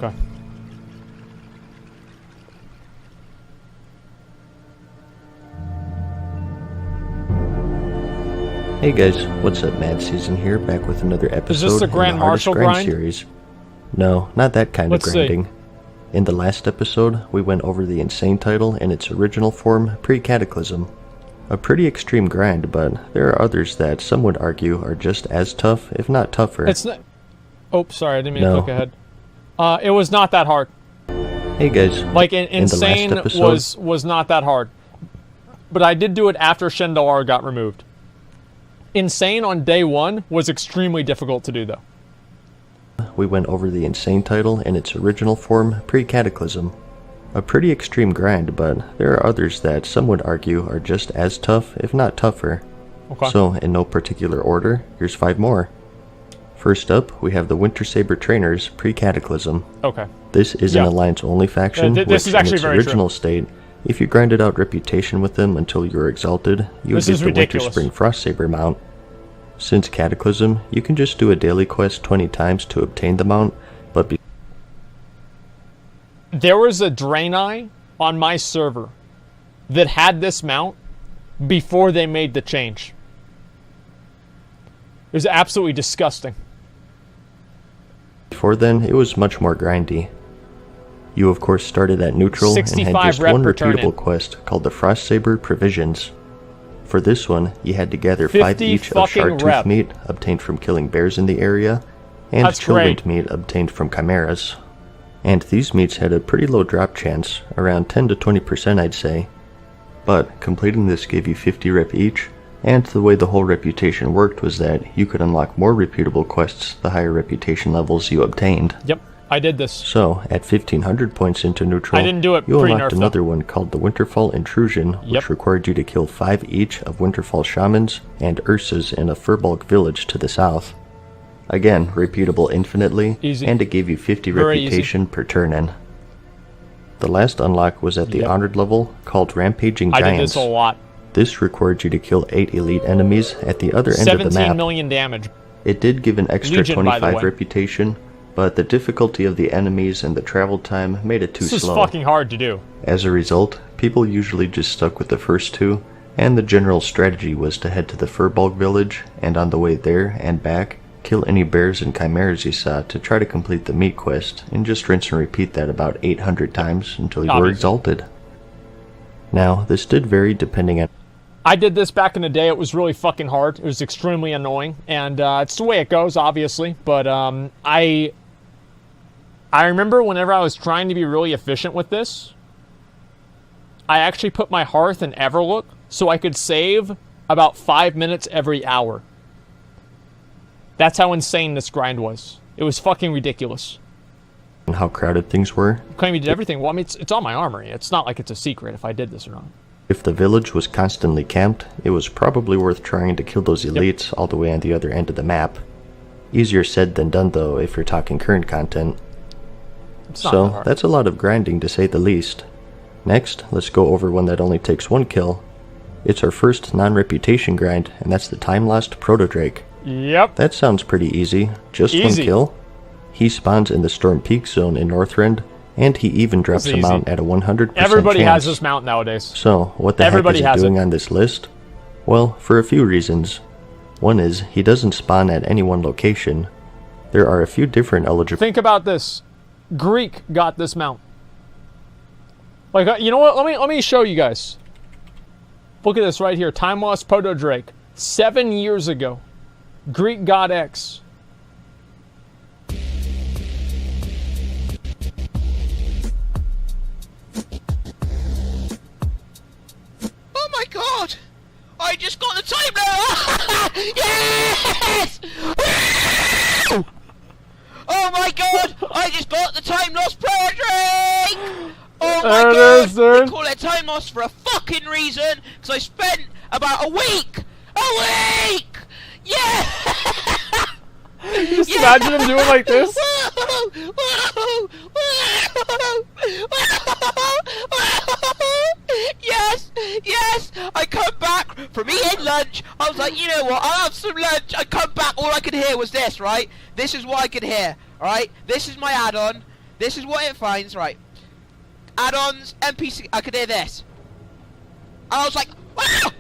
Okay. Hey guys, what's up? Mad Season here, back with another episode Is this the Grand in the Hardest Marshal Grind grind series. No, not that kind Let's of grinding. In the last episode, we went over the Insane title in its original form, pre-Cataclysm. A pretty extreme grind, but there are others that some would argue are just as tough, if not tougher. It's not... Oh, sorry, I didn't mean to click ahead. It was not that hard. Hey guys, like, in the Insane last episode, was not that hard. But I did do it after Shendalar got removed. Insane on day one was extremely difficult to do, though. We went over the Insane title in its original form, pre-Cataclysm. A pretty extreme grind, but there are others that some would argue are just as tough, if not tougher. Okay. So, in no particular order, here's 5 more. First up, we have the Winter Saber Trainers, pre-Cataclysm. Okay. This is an Alliance-only faction, this is which actually in its original state, if you grinded out reputation with them until you were exalted, you would get the Winter Spring Frost Saber mount. Since Cataclysm, you can just do a daily quest 20 times to obtain the mount, but there was a Draenei on my server that had this mount before they made the change. It was absolutely disgusting. Before then, it was much more grindy. You of course started at neutral and had just one repeatable quest called the Frost Saber Provisions. For this one, you had to gather 5 each of Shardtooth meat obtained from killing bears in the area, and Chillwind meat obtained from chimeras. And these meats had a pretty low drop chance, around 10 to 20% I'd say. But completing this gave you 50 rep each, and the way the whole reputation worked was that you could unlock more repeatable quests the higher reputation levels you obtained. Yep, I did this. So, at 1500 points into neutral, I didn't do it you unlocked another one called the Winterfall Intrusion, which required you to kill 5 each of Winterfall Shamans and Ursas in a Furbolg village to the south. Again, repeatable infinitely, and it gave you 50 reputation per turn-in. The last unlock was at the Honored level, called Rampaging Giants. I did this a lot. This required you to kill 8 elite enemies at the other end of the map. 17 million damage. It did give an extra 25 reputation, but the difficulty of the enemies and the travel time made it too slow. This is fucking hard to do. As a result, people usually just stuck with the first 2, and the general strategy was to head to the Furbolg village, and on the way there and back, kill any bears and chimeras you saw to try to complete the meat quest, and just rinse and repeat that about 800 times until you were exalted. Now, this did vary depending on... I did this back in the day. It was really fucking hard. It was extremely annoying, and it's the way it goes, obviously, but I remember whenever I was trying to be really efficient with this, I actually put my Hearth in Everlook so I could save about 5 minutes every hour. That's how insane this grind was. It was fucking ridiculous. And how crowded things were. Claim you did everything. Well, I mean, it's on my armory. It's not like it's a secret if I did this or not. If the village was constantly camped, it was probably worth trying to kill those elites all the way on the other end of the map. Easier said than done though if you're talking current content. So, that's a lot of grinding to say the least. Next, let's go over one that only takes 1 kill. It's our first non-reputation grind, and that's the time-lost Proto-Drake. Yep. That sounds pretty easy. Just 1 kill. He spawns in the Storm Peak zone in Northrend, and he even drops a mount at a 100% Everybody chance. has this mount nowadays. So, what the heck is he doing on this list? Well, for a few reasons. One is, he doesn't spawn at any one location. There are a few different eligible... Think about this. Greek got this mount. Like, you know what? Let me show you guys. Look at this right here. Time Lost Proto Drake. 7 years ago. Greek God X. Oh my god! I just got the time now! Yes! Oh my god! I just got the time lost Proto Drake! Oh my god! They call it time lost for a fucking reason, because I spent about a week! A week! Yeah! Just imagine him doing like this. Yes! Yes! I come back from eating lunch. I was like, you know what? I'll have some lunch. I come back. All I could hear was this, right? This is what I could hear, alright? This is my add-on. This is what it finds, right? Add-ons, NPC. I could hear this. And I was like, ah!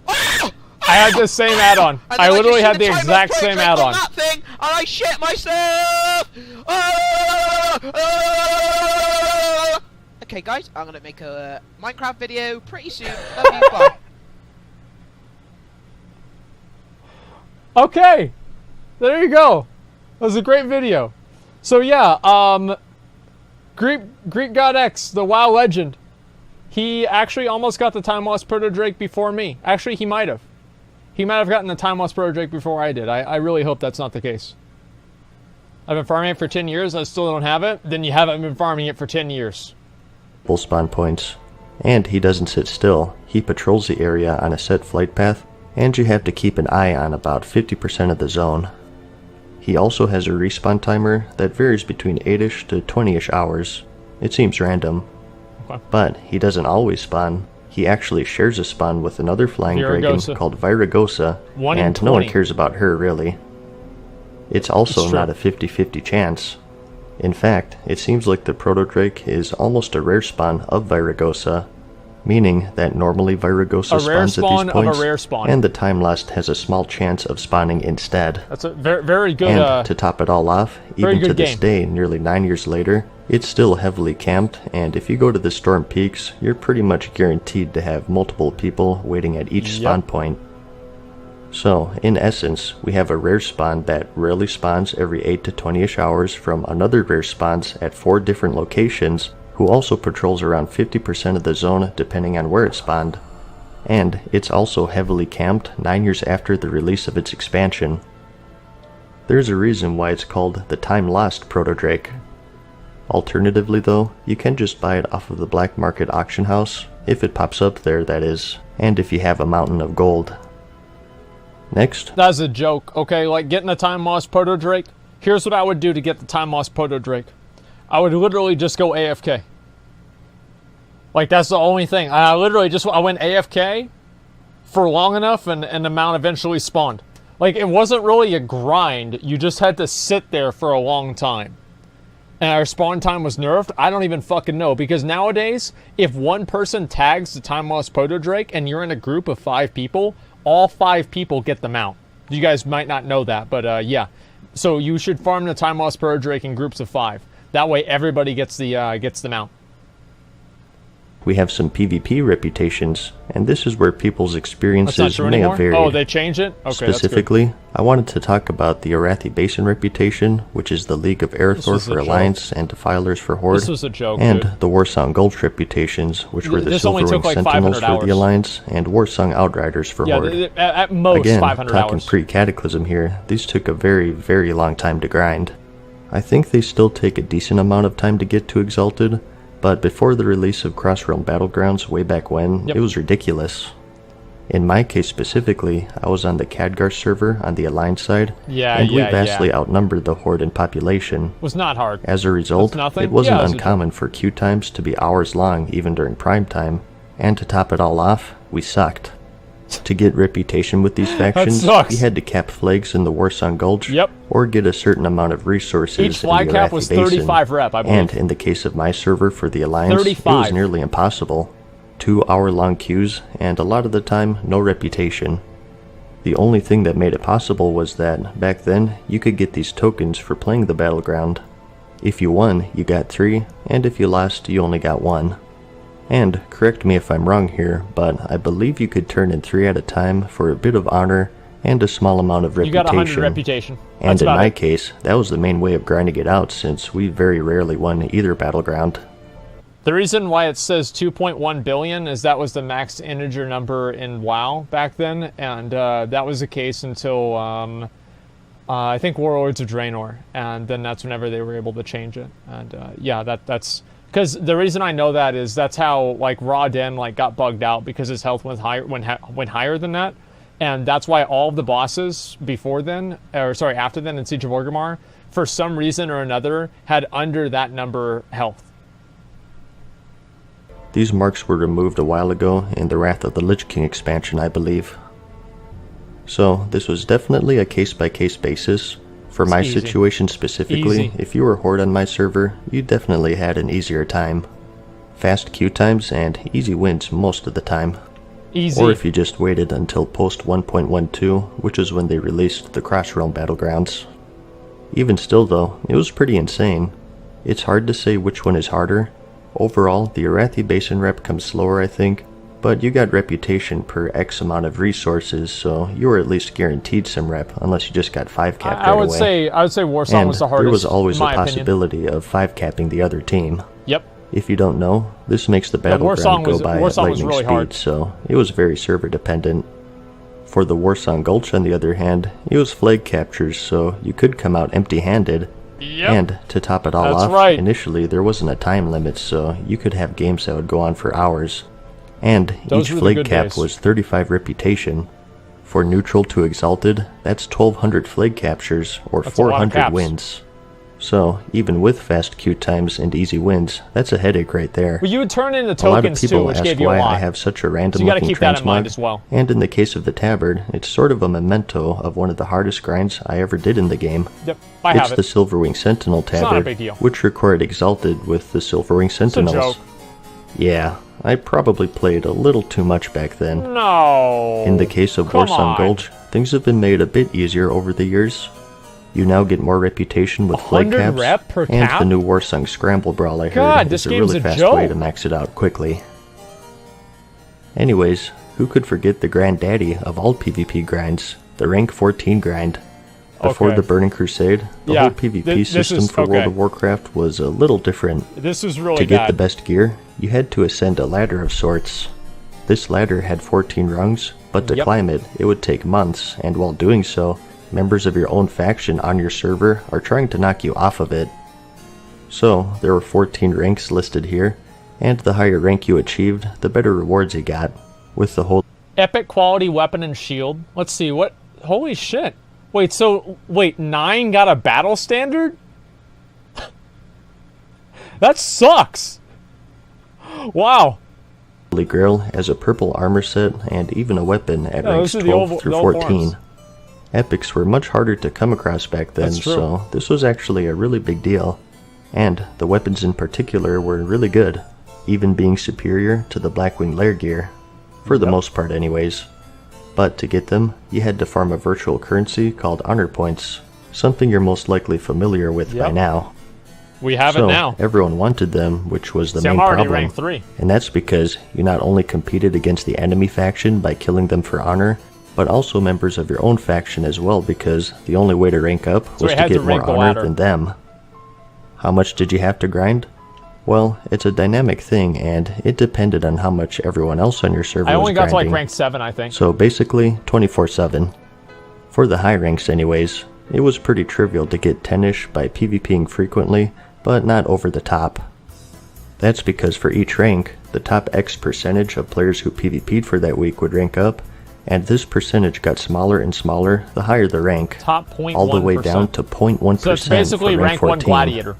Ah! I had the same add-on. I literally had the exact same add-on. That thing, and I shit myself. Ah! Okay, guys, I'm gonna make a Minecraft video pretty soon. Love you, bye. Okay, there you go. That was a great video. So yeah, Greek God X, the WoW legend, he actually almost got the Time Lost Proto Drake before me. Actually, he might have. He might have gotten the Time Lost Proto Drake before I did. I really hope that's not the case. I've been farming it for 10 years. I still don't have it. Then you haven't been farming it for 10 years. Spawn points. And he doesn't sit still. He patrols the area on a set flight path, and you have to keep an eye on about 50% of the zone. He also has a respawn timer that varies between 8-ish to 20-ish hours. It seems random. Okay. But he doesn't always spawn. He actually shares a spawn with another flying dragon called Viragosa, and no one cares about her really. It's also not a 50-50 chance. In fact, it seems like the Proto Drake is almost a rare spawn of Viragosa, meaning that normally Viragosa spawns at these points, and the Time Lost has a small chance of spawning instead. That's a very good. And to top it all off, even to this day, nearly 9 years later, it's still heavily camped, and if you go to the Storm Peaks, you're pretty much guaranteed to have multiple people waiting at each spawn point. So, in essence, we have a rare spawn that rarely spawns every 8 to 20-ish hours from another rare spawns at 4 different locations, who also patrols around 50% of the zone depending on where it spawned. And it's also heavily camped 9 years after the release of its expansion. There's a reason why it's called the Time Lost Proto Drake. Alternatively though, you can just buy it off of the black market auction house, if it pops up there that is, and if you have a mountain of gold. Next. That's a joke, okay? Like getting a Time Lost Proto Drake. Here's what I would do to get the Time Lost Proto Drake. I would literally just go AFK. Like that's the only thing. I went AFK for long enough and the mount eventually spawned. Like it wasn't really a grind, you just had to sit there for a long time. And our spawn time was nerfed? I don't even fucking know, because nowadays, if one person tags the Time Lost Proto Drake and you're in a group of 5 people, all 5 people get the mount. You guys might not know that, but yeah. So you should farm the Time Lost Proto Drake in groups of 5. That way everybody gets the mount. We have some PvP reputations, and this is where people's experiences may have varied. Oh, they changed it? Okay, specifically, I wanted to talk about the Arathi Basin reputation, which is the League of Aerithor for Alliance and Defilers for Horde. This was a joke, and dude. the Warsong Gulch reputations, which were the Silverwing Sentinels for the Alliance and Warsong Outriders for Horde. At most again, 500 hours. Talking pre-Cataclysm here, these took a very, very long time to grind. I think they still take a decent amount of time to get to Exalted, but before the release of Crossrealm Battlegrounds way back when, it was ridiculous. In my case specifically, I was on the Khadgar server on the Alliance side, and we vastly outnumbered the Horde in population. It was not hard. As a result, it wasn't uncommon for queue times to be hours long even during prime time, and to top it all off, we sucked. To get reputation with these factions, you had to cap flags in the Warsong Gulch, or get a certain amount of resources Each flag in the cap was 35 rep, I believe. And in the case of my server for the Alliance, 35. It was nearly impossible. 2-hour-long queues, and a lot of the time, no reputation. The only thing that made it possible was that, back then, you could get these tokens for playing the battleground. If you won, you got 3, and if you lost, you only got 1. And, correct me if I'm wrong here, but I believe you could turn in 3 at a time for a bit of honor and a small amount of reputation. You got 100 reputation. And in my case, that was the main way of grinding it out, since we very rarely won either battleground. The reason why it says 2.1 billion is that was the max integer number in WoW back then, and that was the case until I think Warlords of Draenor, and then that's whenever they were able to change it. And yeah, that's because the reason I know that is that's how like Raw Den like got bugged out because his health went higher than that, and that's why all of the bosses before then, or sorry, after then in Siege of Orgrimmar, for some reason or another, had under that number health. These marks were removed a while ago in the Wrath of the Lich King expansion, I believe. So, this was definitely a case-by-case basis. For my situation specifically, if you were Horde on my server, you definitely had an easier time. Fast queue times and easy wins most of the time. Easy. Or if you just waited until post 1.12, which is when they released the Crossrealm Battlegrounds. Even still though, it was pretty insane. It's hard to say which one is harder. Overall, the Arathi Basin rep comes slower I think, but you got reputation per X amount of resources, so you were at least guaranteed some rep, unless you just got 5-capped right away. I would say Warsong was the hardest. There was always a possibility of 5-capping the other team. Yep. If you don't know, this makes the battleground go by at lightning speed, so it was very server dependent. For the Warsong Gulch, on the other hand, it was flag captures, so you could come out empty-handed. Yep. And to top it all off, initially there wasn't a time limit, so you could have games that would go on for hours. And each flag cap was 35 reputation. For neutral to exalted, that's 1200 flag captures, or 400 wins. So, even with fast queue times and easy wins, that's a headache right there. Well, you would turn into tokens too, which gave you a lot. A lot of people ask why I have such a random looking transmog, as well. And in the case of the tabard, it's sort of a memento of one of the hardest grinds I ever did in the game. Yep, I have it. It's the Silverwing Sentinel tabard, it's not a big deal. Which required exalted with the Silverwing Sentinels. It's a joke. Yeah, I probably played a little too much back then. No. In the case of Warsong Gulch, things have been made a bit easier over the years. You now get more reputation with flag caps, and the new Warsong Scramble Brawl I heard is a really fast way to max it out quickly. Anyways, who could forget the granddaddy of all PvP grinds, the rank 14 grind? Before the Burning Crusade, the whole PvP system for World of Warcraft was a little different. This is really To get the best gear, you had to ascend a ladder of sorts. This ladder had 14 rungs, but to climb it, it would take months, and while doing so, members of your own faction on your server are trying to knock you off of it. So, there were 14 ranks listed here, and the higher rank you achieved, the better rewards you got, with the whole epic quality weapon and shield. Let's see, what? Holy shit. Wait, 9 got a battle standard? That sucks! Wow. Holy Grail as a purple armor set, and even a weapon at ranks 12 through 14. Epics were much harder to come across back then, so this was actually a really big deal. And the weapons in particular were really good, even being superior to the Blackwing Lair gear. For the most part anyways. But to get them, you had to farm a virtual currency called honor points, something you're most likely familiar with by now. We have it now. Everyone wanted them, which was the main problem. Rank 3. And that's because you not only competed against the enemy faction by killing them for honor, but also members of your own faction as well, because the only way to rank up was to get more honor than them. How much did you have to grind? Well, it's a dynamic thing, and it depended on how much everyone else on your server was grinding. I only got to like rank 7, I think. So basically, 24/7. For the high ranks anyways, it was pretty trivial to get 10-ish by PvPing frequently, but not over the top. That's because for each rank, the top X percentage of players who PvP'd for that week would rank up, and this percentage got smaller and smaller the higher the rank, top 0.1%. all the way down to 0.1%. So it's basically for rank 1 Gladiator.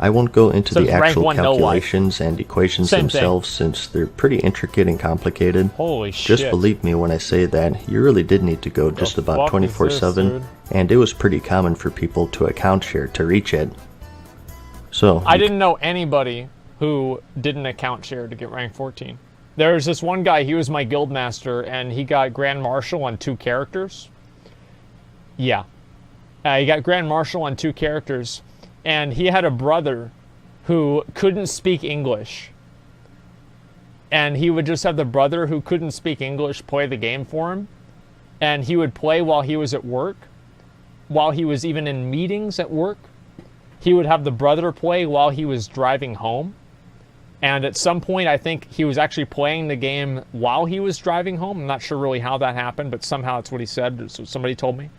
I won't go into the actual calculations and equations themselves since they're pretty intricate and complicated. Holy shit. Just believe me when I say that you really did need to go just about 24/7, and it was pretty common for people to account share to reach it. So I didn't know anybody who didn't account share to get rank 14. There's this one guy, he was my guild master, and he got Grand Marshal on 2 characters. Yeah. He got Grand Marshal on 2 characters, and he had a brother who couldn't speak English. And he would just have the brother who couldn't speak English play the game for him. And he would play while he was at work. While he was even in meetings at work. He would have the brother play while he was driving home. And at some point, I think he was actually playing the game while he was driving home. I'm not sure really how that happened, but somehow that's what he said. So somebody told me.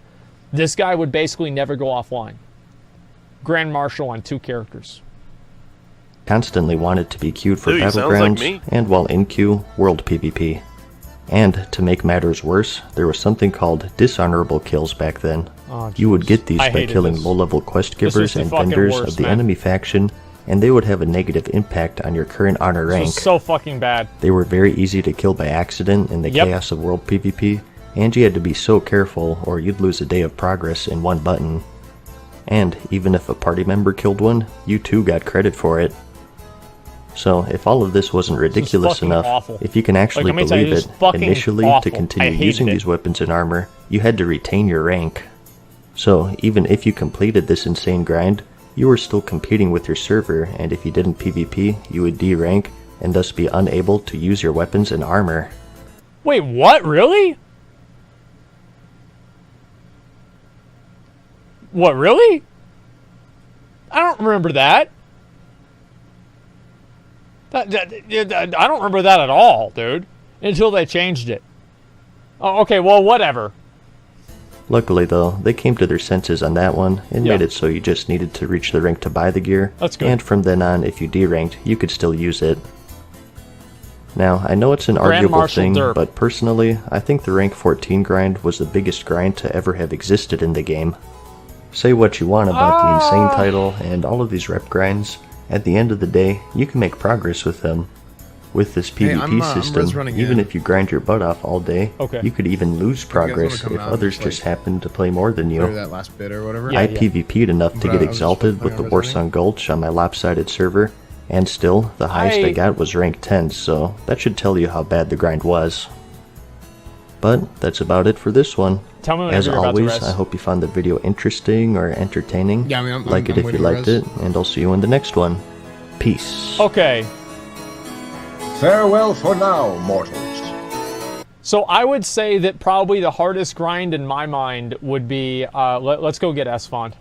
This guy would basically never go offline. Grand Marshal on 2 characters. Constantly wanted to be queued for Battlegrounds, and while in queue, World PvP. And to make matters worse, there was something called dishonorable kills back then. You would get these by killing low-level quest givers and vendors of the enemy faction, and they would have a negative impact on your current honor rank. This was so fucking bad. They were very easy to kill by accident in the chaos of World PvP, and you had to be so careful or you'd lose a day of progress in one button. And even if a party member killed one, you too got credit for it. So if all of this wasn't ridiculous enough, awful. if you can actually believe it, initially to continue using these weapons and armor, you had to retain your rank. So even if you completed this insane grind, you were still competing with your server, and if you didn't PvP, you would D-rank, and thus be unable to use your weapons and armor. Wait, what? Really? What, really? I don't remember that. I don't remember that at all, dude. Until they changed it. Oh, okay, well, whatever. Luckily, though, they came to their senses on that one and made it so you just needed to reach the rank to buy the gear. That's good. And from then on, if you D-ranked, you could still use it. Now, I know it's an arguable thing, but personally, I think the rank 14 grind was the biggest grind to ever have existed in the game. Say what you want about the insane title and all of these rep grinds, at the end of the day, you can make progress with them. With this PvP system, even if you grind your butt off all day, you could even lose progress if others just happen to play more than you. That last bit or whatever. I PvP'd enough to get exalted with the Warsong Gulch on my lopsided server, and still, the highest I got was rank 10, so that should tell you how bad the grind was. But that's about it for this one. Tell me As always, I hope you found the video interesting or entertaining. Yeah, I mean, like it if you liked it, and I'll see you in the next one. Peace. Okay. Farewell for now, mortals. So I would say that probably the hardest grind in my mind would be, let's go get S-Font.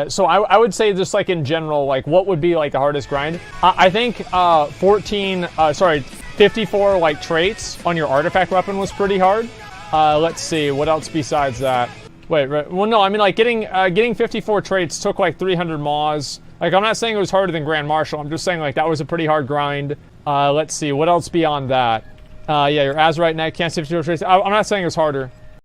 So I would say just like in general, like what would be like the hardest grind? I think 54 like traits on your artifact weapon was pretty hard. Let's see, what else besides that? Wait, well no, I mean like getting 54 traits took like 300 mods. Like I'm not saying it was harder than Grand Marshal, I'm just saying like that was a pretty hard grind. Let's see, what else beyond that? Yeah, your Azurite Knight can't see 54 traits. I'm not saying it was harder.